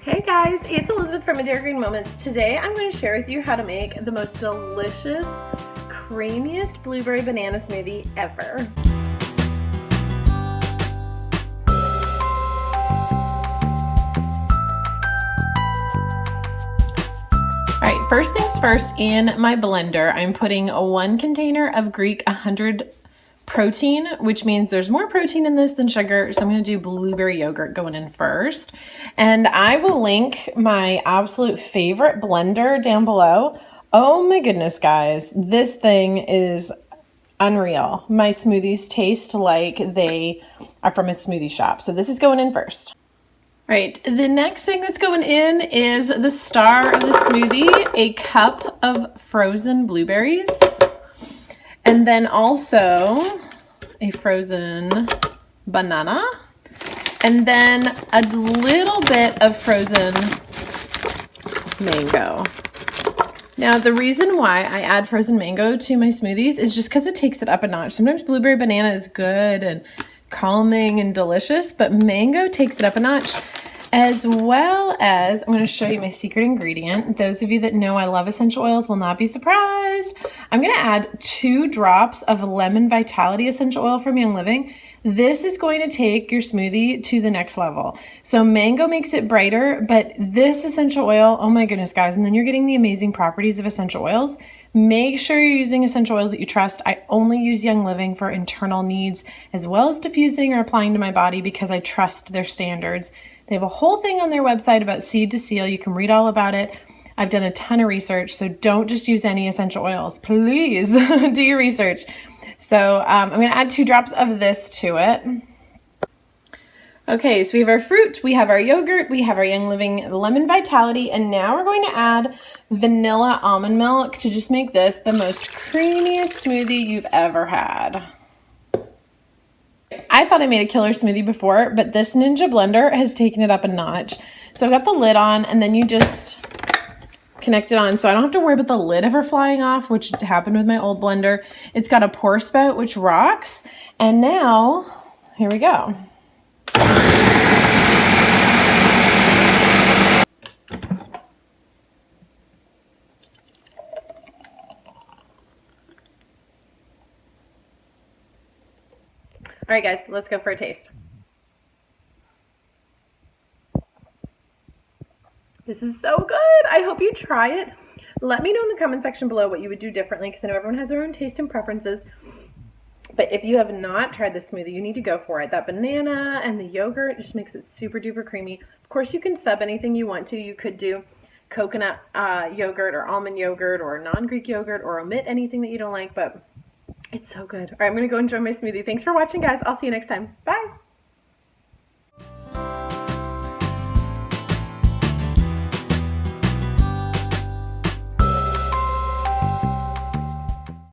Hey guys, it's Elizabeth from Dairy Green Moments. Today I'm going to share with you how to make the most delicious, creamiest blueberry banana smoothie ever. Alright, first things first, in my blender I'm putting 1 container of Greek 100 protein, which means there's more protein in this than sugar, so I'm going to do blueberry yogurt going in first. And I will link my absolute favorite blender down below. Oh my goodness, guys, this thing is unreal. My smoothies taste like they are from a smoothie shop. So this is going in first. All right, the next thing that's going in is the star of the smoothie, a cup of frozen blueberries. And then also a frozen banana, and then a little bit of frozen mango. Now, the reason why I add frozen mango to my smoothies is just because it takes it up a notch. Sometimes blueberry banana is good and calming and delicious, but mango takes it up a notch. As well as, I'm going to show you my secret ingredient. Those of you that know I love essential oils will not be surprised. I'm going to add 2 drops of lemon vitality essential oil from Young Living. This is going to take your smoothie to the next level. So mango makes it brighter, but this essential oil, oh my goodness, guys, and then you're getting the amazing properties of essential oils. Make sure you're using essential oils that you trust. I only use Young Living for internal needs as well as diffusing or applying to my body because I trust their standards. They have a whole thing on their website about seed to seal. You can read all about it. I've done a ton of research, so don't just use any essential oils. Please do your research. So I'm going to add 2 drops of this to it. Okay, so we have our fruit, we have our yogurt, we have our Young Living lemon vitality, and now we're going to add vanilla almond milk to just make this the most creamiest smoothie you've ever had. I thought I made a killer smoothie before, but this Ninja blender has taken it up a notch. So I've got the lid on, and then you just connect it on. So I don't have to worry about the lid ever flying off, which happened with my old blender. It's got a pour spout, which rocks. And now, here we go. All right, guys, let's go for a taste. This is so good. I hope you try it. Let me know in the comment section below what you would do differently because I know everyone has their own taste and preferences. But if you have not tried this smoothie, you need to go for it. That banana and the yogurt just makes it super duper creamy. Of course, you can sub anything you want to. You could do coconut yogurt or almond yogurt or non-Greek yogurt or omit anything that you don't like, but it's so good. All right, I'm going to go enjoy my smoothie. Thanks for watching, guys. I'll see you next time. Bye.